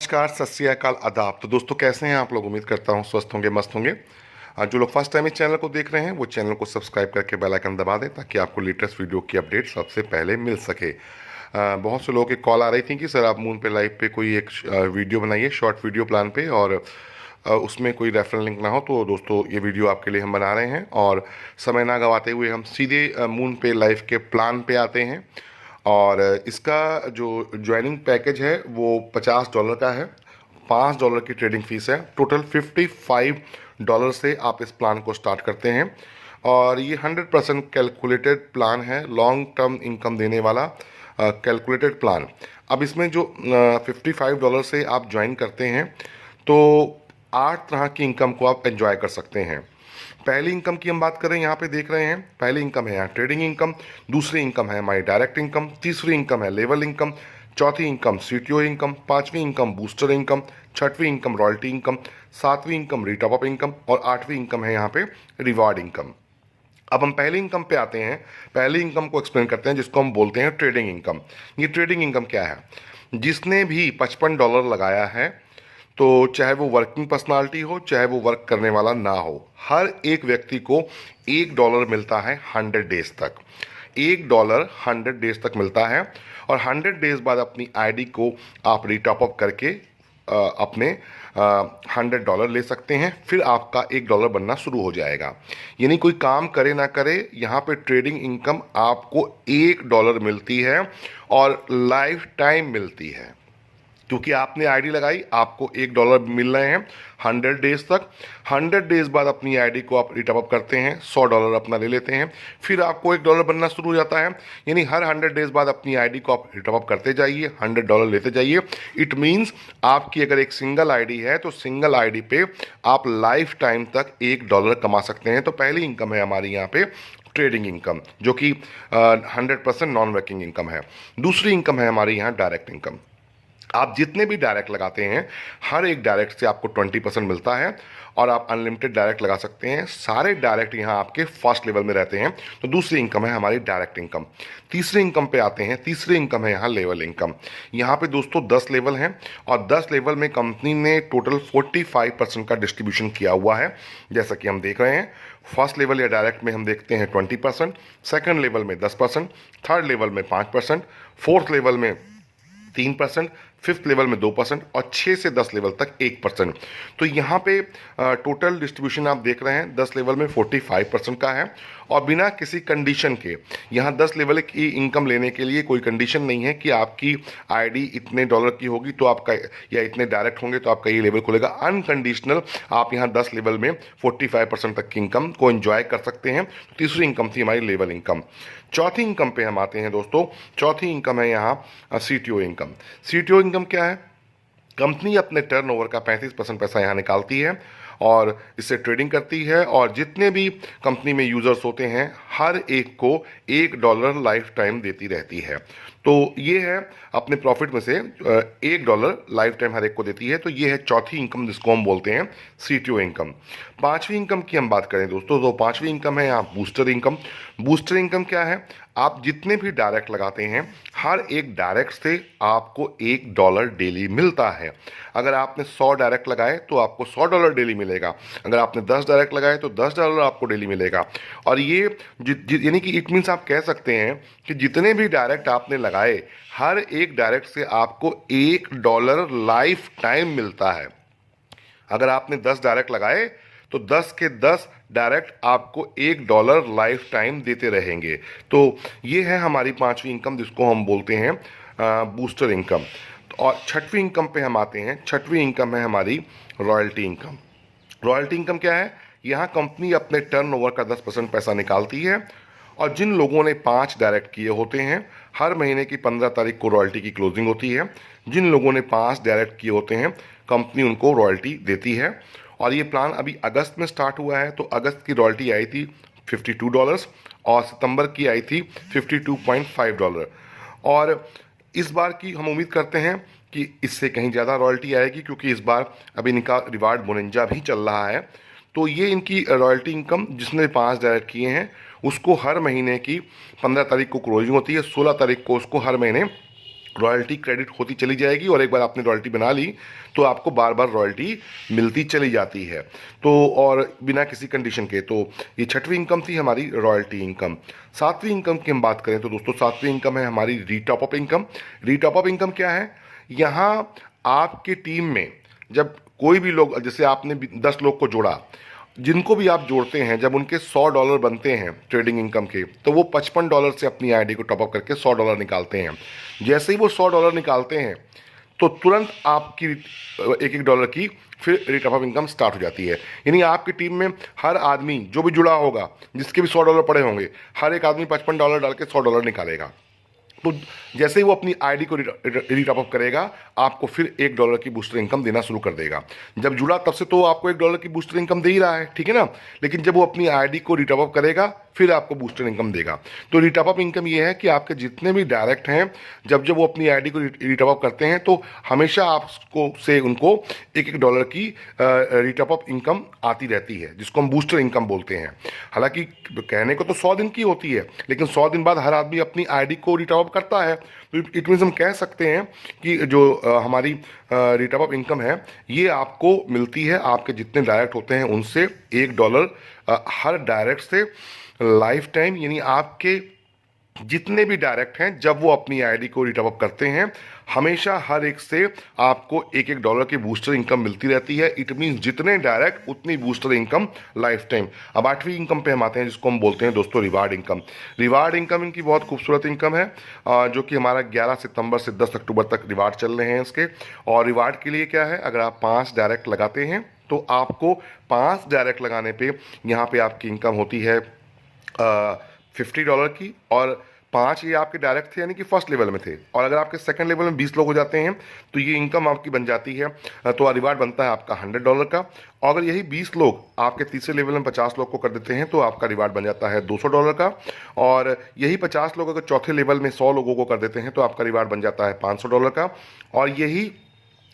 नमस्कार, सत श्री अकाल, आदाब। तो दोस्तों, कैसे हैं आप लोग? उम्मीद करता हूँ स्वस्थ होंगे, मस्त होंगे। जो लोग फर्स्ट टाइम इस चैनल को देख रहे हैं वो चैनल को सब्सक्राइब करके बेल आइकन दबा दें ताकि आपको लेटेस्ट वीडियो की अपडेट सबसे पहले मिल सके। बहुत से लोगों की कॉल आ रही थी कि सर आप मून पे लाइव पे कोई एक वीडियो बनाइए, शॉर्ट वीडियो प्लान पे, और उसमें कोई रेफरल लिंक ना हो। तो दोस्तों, ये वीडियो आपके लिए हम बना रहे हैं और समय ना गवाते हुए हम सीधे मून पे लाइव के प्लान पे आते हैं। और इसका जो ज्वाइनिंग पैकेज है वो $50 का है। $5 की ट्रेडिंग फीस है। टोटल $55 से आप इस प्लान को स्टार्ट करते हैं और ये 100% कैलकुलेटेड प्लान है, लॉन्ग टर्म इनकम देने वाला कैलकुलेटेड प्लान। अब इसमें जो $55 से आप ज्वाइन करते हैं तो 8 तरह की इनकम को आप एंजॉय कर सकते हैं। पहली इनकम की हम बात करें, यहाँ पे देख रहे हैं, पहली इनकम है यहाँ ट्रेडिंग इनकम, दूसरी इनकम है हमारी डायरेक्ट इनकम, तीसरी इनकम है लेवल इनकम, चौथी इनकम सीटीओ इनकम, पांचवी इनकम बूस्टर इनकम, छठवीं इनकम रॉयल्टी इनकम, सातवीं इनकम रीटॉप अप इनकम और आठवीं इनकम है यहाँ पे रिवॉर्ड इनकम। अब हम पहली इनकम पे आते हैं। पहली इनकम को एक्सप्लेन करते हैं जिसको हम बोलते हैं ट्रेडिंग इनकम। ये ट्रेडिंग इनकम क्या है? जिसने भी $55 लगाया है, तो चाहे वो वर्किंग पर्सनालिटी हो चाहे वो वर्क करने वाला ना हो, हर एक व्यक्ति को $1 मिलता है 100 डेज तक। $1 100 डेज तक मिलता है और 100 डेज बाद अपनी आईडी को आप रीटॉप अप करके अपने $100 ले सकते हैं। फिर आपका $1 बनना शुरू हो जाएगा। यानी कोई काम करे ना करे, यहाँ पे ट्रेडिंग इनकम आपको $1 मिलती है और लाइफ टाइम मिलती है। क्योंकि आपने आईडी लगाई, आपको $1 मिल रहे हैं 100 डेज तक। 100 डेज बाद अपनी आईडी को आप रिटॉप अप करते हैं, $100 अपना ले लेते हैं, फिर आपको $1 बनना शुरू हो जाता है। यानी हर 100 डेज बाद अपनी आईडी को आप रिटॉप अप करते जाइए, $100 लेते जाइए। इट मीन्स आपकी अगर एक सिंगल आईडी है तो सिंगल आईडी पे आप लाइफ टाइम तक $1 कमा सकते हैं। तो पहली इनकम है हमारी यहाँ पे ट्रेडिंग इनकम, जो कि 100% नॉन वर्किंग इनकम है। दूसरी इनकम है हमारी यहाँ डायरेक्ट इनकम। आप जितने भी डायरेक्ट लगाते हैं, हर एक डायरेक्ट से आपको 20% मिलता है और आप अनलिमिटेड डायरेक्ट लगा सकते हैं। सारे डायरेक्ट यहाँ आपके फर्स्ट लेवल में रहते हैं। तो दूसरी इनकम है हमारी डायरेक्ट इनकम। तीसरी इनकम पे आते हैं। तीसरी इनकम है यहाँ लेवल इनकम। यहाँ पे दोस्तों 10 लेवल हैं और 10 लेवल में कंपनी ने टोटल 45% का डिस्ट्रीब्यूशन किया हुआ है। जैसा कि हम देख रहे हैं, फर्स्ट लेवल या डायरेक्ट में हम देखते हैं 20%, सेकेंड लेवल में 10%, थर्ड लेवल में 5%, फोर्थ लेवल में 3%, फिफ्थ लेवल में 2% और 6 से 10 लेवल तक 1%। तो यहाँ पे टोटल डिस्ट्रीब्यूशन आप देख रहे हैं 10 लेवल में 45% का है और बिना किसी कंडीशन के। यहाँ 10 लेवल की इनकम लेने के लिए कोई कंडीशन नहीं है कि आपकी आईडी इतने डॉलर की होगी तो आपका, या इतने डायरेक्ट होंगे तो आपका ये लेवल खुलेगा। अनकंडीशनल आप यहाँ 10 लेवल में 45% तक की इनकम को एंजॉय कर सकते हैं। तो तीसरी इनकम थी हमारी लेवल इनकम। चौथी इनकम पे हम आते हैं दोस्तों। चौथी इनकम है यहाँ सीटीओ इनकम। सीटीओ इनकम क्या है? कंपनी अपने टर्नओवर का 35% पैसा यहाँ निकालती है और इससे ट्रेडिंग करती है और जितने भी कंपनी में यूज़र्स होते हैं हर एक को $1 लाइफ टाइम देती रहती है। तो ये है अपने प्रॉफिट में से $1 लाइफ टाइम हर एक को देती है। तो ये है चौथी इनकम जिसको हम बोलते हैं सीटीओ इनकम। पांचवी इनकम की हम बात करें दोस्तों, तो पांचवी इनकम है यहाँ बूस्टर इनकम। बूस्टर इनकम क्या है? आप जितने भी डायरेक्ट लगाते हैं, हर एक डायरेक्ट से आपको $1 डेली मिलता है। अगर आपने 100 डायरेक्ट लगाए तो आपको $100 डेली मिलेगा। अगर आपने 10 डायरेक्ट लगाए तो $10 आपको डेली मिलेगा। और ये यानी कि इट मीन्स आप कह सकते हैं कि जितने भी डायरेक्ट आपने लगाए, हर एक डायरेक्ट से आपको $1 लाइफ टाइम मिलता है। अगर आपने 10 डायरेक्ट लगाए तो 10 के 10 डायरेक्ट आपको $1 लाइफ टाइम देते रहेंगे। तो ये है हमारी पांचवी इनकम जिसको हम बोलते हैं बूस्टर इनकम। और छठवीं इनकम पे हम आते हैं। छठवीं इनकम है हमारी रॉयल्टी इनकम। रॉयल्टी इनकम क्या है? यहाँ कंपनी अपने टर्नओवर का 10% पैसा निकालती है और जिन लोगों ने 5 डायरेक्ट किए होते हैं, हर महीने की 15 तारीख को रॉयल्टी की क्लोजिंग होती है। जिन लोगों ने 5 डायरेक्ट किए होते हैं, कंपनी उनको रॉयल्टी देती है। और ये प्लान अभी अगस्त में स्टार्ट हुआ है, तो अगस्त की रॉयल्टी आई थी $52 और सितंबर की आई थी $52.5। और इस बार की हम उम्मीद करते हैं कि इससे कहीं ज़्यादा रॉयल्टी आएगी, क्योंकि इस बार अभी इनका रिवार्ड बोनंजा भी चल रहा है। तो ये इनकी रॉयल्टी इनकम, जिसने 5 डायरेक्ट किए हैं उसको हर महीने की 15 तारीख को क्लोजिंग होती है, 16 तारीख को उसको हर महीने रॉयल्टी क्रेडिट होती चली जाएगी और एक बार आपने रॉयल्टी बना ली तो आपको बार बार रॉयल्टी मिलती चली जाती है। तो और बिना किसी कंडीशन के। तो ये छठवीं इनकम थी हमारी रॉयल्टी इनकम। सातवीं इनकम की हम बात करें तो दोस्तों सातवीं इनकम है हमारी रीटॉप अप इनकम। रीटॉप अप इनकम क्या है? यहाँ आपकी टीम में जब कोई भी लोग, जैसे आपने 10 लोग को जोड़ा, जिनको भी आप जोड़ते हैं, जब उनके $100 बनते हैं ट्रेडिंग इनकम के, तो वो $55 से अपनी आईडी को टॉपअप करके $100 निकालते हैं। जैसे ही वो $100 निकालते हैं तो तुरंत आपकी एक एक डॉलर की फिर रेट ऑफ इनकम स्टार्ट हो जाती है। यानी आपकी टीम में हर आदमी जो भी जुड़ा होगा, जिसके भी $100 पड़े होंगे, हर एक आदमी $55 डाल के $100 निकालेगा। तो जैसे ही वो अपनी आईडी को रीटॉप अप करेगा, आपको फिर $1 की बूस्टर इनकम देना शुरू कर देगा। जब जुड़ा तब से तो आपको $1 की बूस्टर इनकम दे ही रहा है, ठीक है ना। लेकिन जब वो अपनी आईडी को रीटॉप अप करेगा फिर आपको बूस्टर इनकम देगा। तो रीटॉप अप इनकम ये है कि आपके जितने भी डायरेक्ट हैं, जब जब वो अपनी आईडी को रीटॉप अप करते हैं तो हमेशा आपको से उनको $1 की रीटॉप अप इनकम आती रहती है, जिसको हम बूस्टर इनकम बोलते हैं। हालांकि कहने को तो 100 दिन की होती है, लेकिन 100 दिन बाद हर आदमी अपनी आईडी को रीटॉप अप करता है। तो इट मीन्स हम कह सकते हैं कि जो हमारी रीटॉप अप इनकम है ये आपको मिलती है आपके जितने डायरेक्ट होते हैं उनसे $1 हर डायरेक्ट से लाइफ टाइम। यानी आपके जितने भी डायरेक्ट हैं जब वो अपनी आईडी को रीटॉप अप करते हैं, हमेशा हर एक से आपको $1 की बूस्टर इनकम मिलती रहती है। इट मीन्स जितने डायरेक्ट उतनी बूस्टर इनकम लाइफ टाइम। अब 8वीं इनकम पे हम आते हैं, जिसको हम बोलते हैं दोस्तों रिवार्ड इनकम। रिवार्ड इनकम इनकी बहुत खूबसूरत इनकम है, जो कि हमारा 11 सितंबर से 10 अक्टूबर तक रिवार्ड चल रहे हैं इसके। और रिवार्ड के लिए क्या है, अगर आप 5 डायरेक्ट लगाते हैं तो आपको 5 डायरेक्ट लगाने पे यहाँ पे आपकी इनकम होती है $50 की। और 5 ये आपके डायरेक्ट थे यानी कि फर्स्ट लेवल में थे, और अगर आपके सेकंड लेवल में 20 लोग हो जाते हैं तो ये इनकम आपकी बन जाती है, तो रिवार्ड बनता है आपका $100 का। और अगर यही 20 लोग आपके तीसरे लेवल में 50 लोग को कर देते हैं तो आपका रिवार्ड बन जाता है $200 का। और यही 50 लोग अगर चौथे लेवल में 100 लोगों को कर देते हैं तो आपका रिवार्ड बन जाता है $500 का। और यही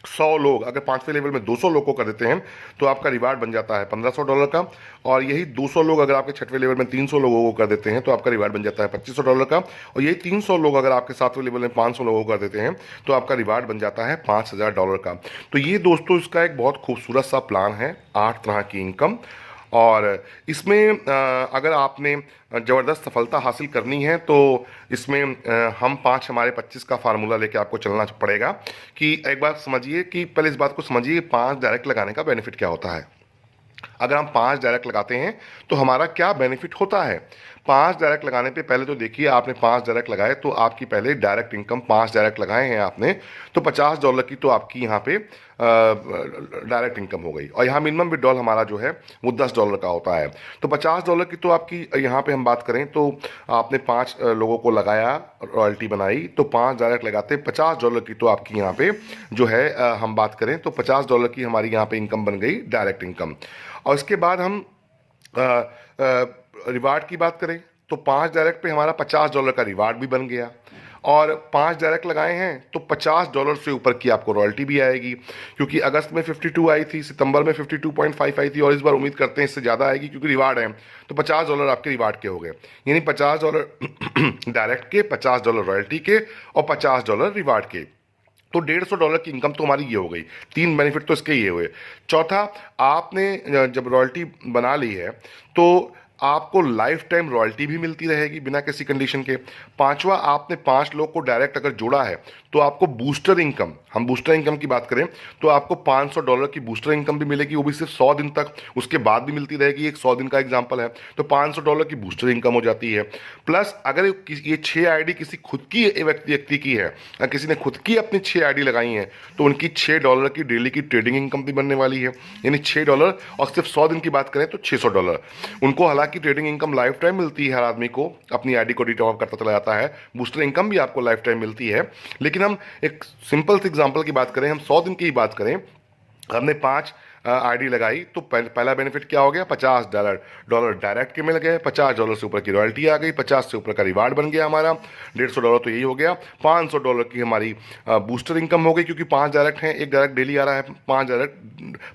100 लोग अगर 5वें लेवल में 200 लोग को कर देते हैं तो आपका रिवार्ड बन जाता है $1500 का। और यही 200 लोग अगर आपके 6वें लेवल में 300 लोगों को कर देते हैं तो आपका रिवार्ड बन जाता है $2500 का। और यही 300 लोग अगर आपके 7वें लेवल में 500 लोगों को कर देते हैं तो आपका रिवार्ड बन जाता है $5000 का। तो ये दोस्तों इसका एक बहुत खूबसूरत सा प्लान है, 8 तरह की इनकम। और इसमें अगर आपने ज़बरदस्त सफलता हासिल करनी है तो इसमें हम 5 हमारे 25 का फार्मूला लेके आपको चलना पड़ेगा। कि एक बात समझिए, कि पहले इस बात को समझिए 5 डायरेक्ट लगाने का बेनिफिट क्या होता है। अगर हम 5 डायरेक्ट लगाते हैं तो हमारा क्या बेनिफिट होता है। 5 डायरेक्ट लगाने पे पहले तो देखिए, आपने 5 डायरेक्ट लगाए तो आपकी पहले डायरेक्ट इनकम 5 डायरेक्ट लगाए हैं आपने तो $50 की तो आपकी यहाँ पे डायरेक्ट इनकम हो गई। और यहाँ मिनिमम विड्रॉल हमारा जो है वो $10 का होता है। तो $50 की तो आपकी यहाँ पे हम बात करें तो आपने 5 लोगों को लगाया, रॉयल्टी बनाई, तो 5 डायरेक्ट लगाते $50 की तो आपकी यहाँ पे जो है हम बात करें तो $50 की हमारी यहाँ पे इनकम बन गई डायरेक्ट इनकम। और इसके बाद हम रिवार्ड की बात करें तो 5 डायरेक्ट पे हमारा $50 का रिवार्ड भी बन गया। और 5 डायरेक्ट लगाए हैं तो $50 से ऊपर की आपको रॉयल्टी भी आएगी, क्योंकि अगस्त में 52 आई थी, सितंबर में 52.5 आई थी, और इस बार उम्मीद करते हैं इससे ज़्यादा आएगी क्योंकि रिवार्ड है। तो $50 आपके रिवार्ड के हो गए, यानी $50 डायरेक्ट के, $50 रॉयल्टी के और $50 रिवार्ड के। तो $150 की इनकम तो हमारी ये हो गई। 3 बेनिफिट तो इसके ये हुए। चौथा, आपने जब रॉयल्टी बना ली है तो आपको लाइफ टाइम रॉयल्टी भी मिलती रहेगी बिना किसी कंडीशन के। पांचवा, आपने 5 लोग को डायरेक्ट अगर जोड़ा है तो आपको बूस्टर इनकम, हम बूस्टर इनकम की बात करें तो आपको $500 की बूस्टर इनकम भी मिलेगी, वो भी सिर्फ 100 दिन तक, उसके बाद भी मिलती रहेगी। एक 100 दिन का एग्जाम्पल है, तो $500 की बूस्टर इनकम हो जाती है। प्लस अगर ये 6 आईडी किसी खुद की व्यक्ति की है, किसी ने खुद की अपनी 6 आईडी लगाई हैं तो उनकी $6 की डेली की ट्रेडिंग इनकम भी बनने वाली है, यानी $6। और सिर्फ 100 दिन की बात करें तो $600 उनको। हालांकि ट्रेडिंग इनकम लाइफ टाइम मिलती है हर आदमी को, अपनी आईडी को रिटॉप करता चला जाता है, बूस्टर इनकम भी आपको लाइफ टाइम मिलती है। लेकिन हम एक सिंपल से एग्जांपल की बात करें, हम 100 दिन की ही बात करें, हमने 5 आईडी लगाई तो पहला बेनिफिट क्या हो गया, $50 डायरेक्ट के मिल गए, $50 से ऊपर की रॉयल्टी आ गई, 50 से ऊपर का रिवार्ड बन गया हमारा, $150 तो यही हो गया, $500 की हमारी बूस्टर इनकम हो गई, क्योंकि 5 डायरेक्ट हैं, एक डायरेक्ट डेली आ रहा है,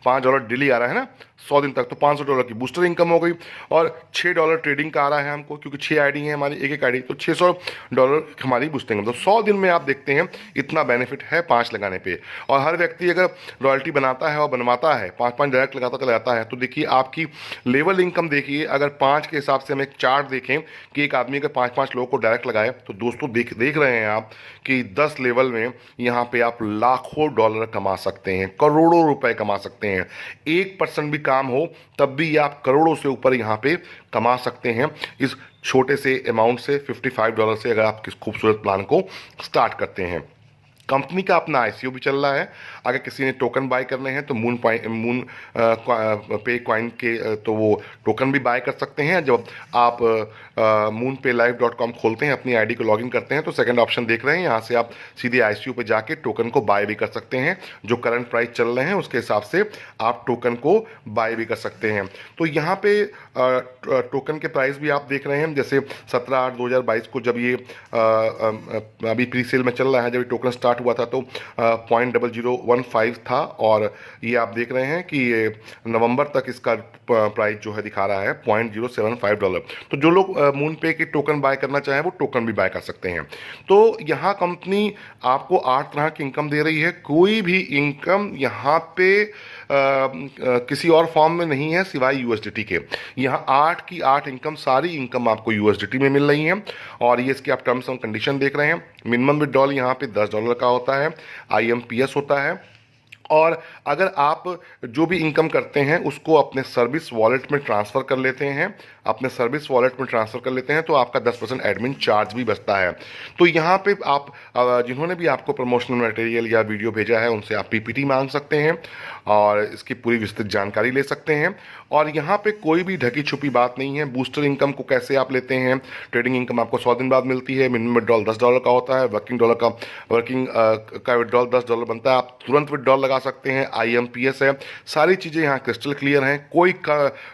$5 डेली आ रहा है ना 100 दिन तक, तो $500 की बूस्टर इनकम हो गई। और $6 ट्रेडिंग का आ रहा है हमको, क्योंकि 6 आईडी है हमारी, एक एक आईडी, तो $600 हमारी बूस्टर इनकम। तो 100 दिन में आप देखते हैं इतना बेनिफिट है 5 लगाने पे। और हर व्यक्ति अगर रॉयल्टी बनाता है और बनवाता है, 5-5 डायरेक्ट लगाता चला जाता है, तो देखिए आपकी लेवल इनकम देखिए, अगर 5 के हिसाब से हम एक चार्ट देखें कि एक आदमी अगर 5-5 लोगों को डायरेक्ट लगाए, तो दोस्तों देख रहे हैं आप कि 10 लेवल में यहाँ पे आप लाखों डॉलर कमा सकते हैं, करोड़ों रुपए कमा सकते हैं। 1% भी काम हो तब भी आप करोड़ों से ऊपर यहाँ पे कमा सकते हैं इस छोटे से अमाउंट से, $55 से, अगर आप किस खूबसूरत प्लान को स्टार्ट करते हैं। कंपनी का अपना आईसीओ भी चल रहा है। अगर किसी ने टोकन बाय करने हैं तो मून पे कॉइन के तो वो टोकन भी बाय कर सकते हैं। जब आप moonpaylive.com खोलते हैं, अपनी आईडी को लॉगिन करते हैं, तो सेकंड ऑप्शन देख रहे हैं, यहाँ से आप सीधे आईसीओ पे जाके टोकन को बाय भी कर सकते हैं। जो करंट प्राइस चल रहे हैं उसके हिसाब से आप टोकन को बाय भी कर सकते हैं। तो यहाँ पे टोकन के प्राइस भी आप देख रहे हैं, जैसे 17/8/2022 को जब ये अभी प्री सेल में चल रहा है, जब ये टोकन स्टार्ट हुआ था तो 0.0015 था, और ये आप देख रहे हैं कि ये नवंबर तक इसका प्राइस जो है दिखा रहा है $0.075। तो जो लोग मून पे के टोकन बाय करना चाहें वो टोकन भी बाय कर सकते हैं। तो यहाँ कंपनी आपको 8 तरह की इनकम दे रही है। कोई भी इनकम यहाँ पे किसी और फॉर्म में नहीं है सिवाय यूएसडीटी के। यहाँ 8 की 8 इनकम, सारी इनकम आपको यूएसडीटी में मिल रही है। और ये इसके आप टर्म्स एंड कंडीशन देख रहे हैं। मिनिमम विड्रॉल यहाँ पे $10 का होता है, IMPS होता है। और अगर आप जो भी इनकम करते हैं उसको अपने सर्विस वॉलेट में ट्रांसफ़र कर लेते हैं, अपने सर्विस वॉलेट में ट्रांसफ़र कर लेते हैं, तो आपका 10% एडमिन चार्ज भी बचता है। तो यहाँ पे आप जिन्होंने भी आपको प्रमोशनल मटेरियल या वीडियो भेजा है उनसे आप PPT मांग सकते हैं और इसकी पूरी विस्तृत जानकारी ले सकते हैं। और यहाँ पे कोई भी ढकी छुपी बात नहीं है। बूस्टर इनकम को कैसे आप लेते हैं, ट्रेडिंग इनकम आपको 100 दिन बाद मिलती है। मिनिमम विड्रॉल $10 का होता है, वर्किंग का विड्रॉल $10 बनता है, आप तुरंत विड्रॉल लगा सकते हैं। IMPS है, सारी चीज़ें यहाँ क्रिस्टल क्लियर हैं। कोई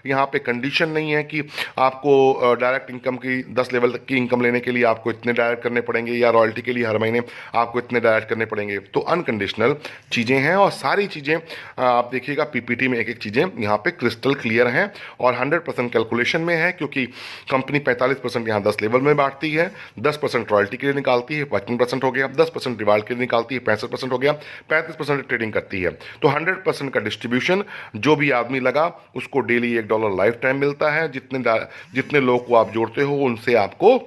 यहाँ पे कंडीशन नहीं है कि आपको डायरेक्ट इनकम की 10 लेवल तक की इनकम लेने के लिए आपको इतने डायरेक्ट करने पड़ेंगे, या रॉयल्टी के लिए हर महीने आपको इतने डायरेक्ट करने पड़ेंगे। तो अनकंडीशनल चीज़ें हैं और सारी चीज़ें आप देखिएगा PPT में एक एक चीज़ें यहाँ पे क्रिस्टल क्लियर हैं और 100% कैलकुलेशन में है, क्योंकि कंपनी 45% यहाँ 10 लेवल में बांटती है, 10% रॉयल्टी के लिए निकालती है, 55% हो गया, 10% रिवार्ड के लिए निकालती है, 65% हो गया, 35% ट्रेडिंग करती है। तो 100% का डिस्ट्रीब्यूशन, जो भी आदमी लगा उसको डेली $1 लाइफ टाइम मिलता है। जितने लोग को आप जोड़ते हो उनसे आपको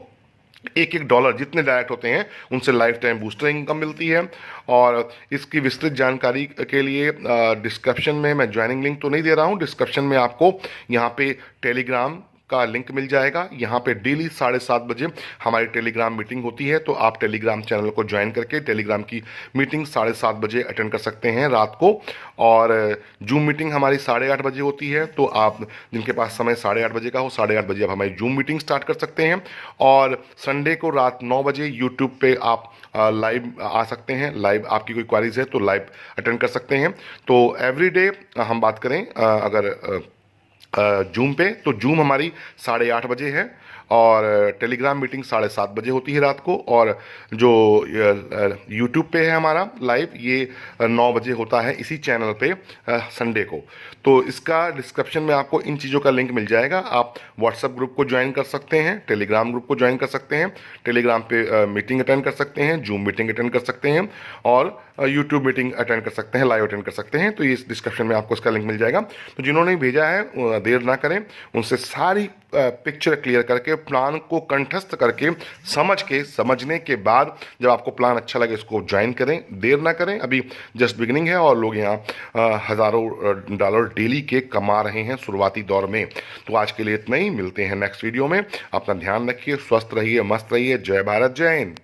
$1 जितने डायरेक्ट होते हैं उनसे लाइफ टाइम बूस्टर इनकम मिलती है। और इसकी विस्तृत जानकारी के लिए डिस्क्रिप्शन में मैं ज्वाइनिंग लिंक तो नहीं दे रहा हूँ, डिस्क्रिप्शन में आपको यहाँ पे टेलीग्राम का लिंक मिल जाएगा। यहाँ पे डेली 7:30 बजे हमारी टेलीग्राम मीटिंग होती है, तो आप टेलीग्राम चैनल को ज्वाइन करके टेलीग्राम की मीटिंग 7:30 बजे अटेंड कर सकते हैं रात को। और जूम मीटिंग हमारी 8:30 बजे होती है, तो आप जिनके पास समय 8:30 बजे का हो, 8:30 बजे आप हमारी जूम मीटिंग स्टार्ट कर सकते हैं। और संडे को रात 9 बजे यूट्यूब पे आप लाइव आ सकते हैं। लाइव आपकी कोई क्वारीज है तो लाइव अटेंड कर सकते हैं। तो एवरीडे हम बात करें अगर जूम पे, तो जूम हमारी 8:30 बजे है और टेलीग्राम मीटिंग 7:30 बजे होती है रात को। और जो यूट्यूब पे है हमारा लाइव, ये 9 बजे होता है इसी चैनल पे संडे को। तो इसका डिस्क्रिप्शन में आपको इन चीज़ों का लिंक मिल जाएगा। आप व्हाट्सएप ग्रुप को ज्वाइन कर सकते हैं, टेलीग्राम ग्रुप को ज्वाइन कर सकते हैं, टेलीग्राम पे मीटिंग अटेंड कर सकते हैं, जूम मीटिंग अटेंड कर सकते हैं और यूट्यूब मीटिंग अटेंड कर सकते हैं, लाइव अटेंड कर सकते हैं। तो ये डिस्क्रिप्शन में आपको इसका लिंक मिल जाएगा। तो जिन्होंने भेजा है देर ना करें, उनसे सारी पिक्चर क्लियर करके, प्लान को कंठस्थ करके, समझने के बाद जब आपको प्लान अच्छा लगे इसको ज्वाइन करें, देर ना करें। अभी जस्ट बिगिनिंग है और लोग यहाँ हज़ारों डॉलर डेली के कमा रहे हैं शुरुआती दौर में। तो आज के लिए इतना ही, मिलते हैं नेक्स्ट वीडियो में। अपना ध्यान रखिए, स्वस्थ रहिए, मस्त रहिए। जय भारत, जय हिंद।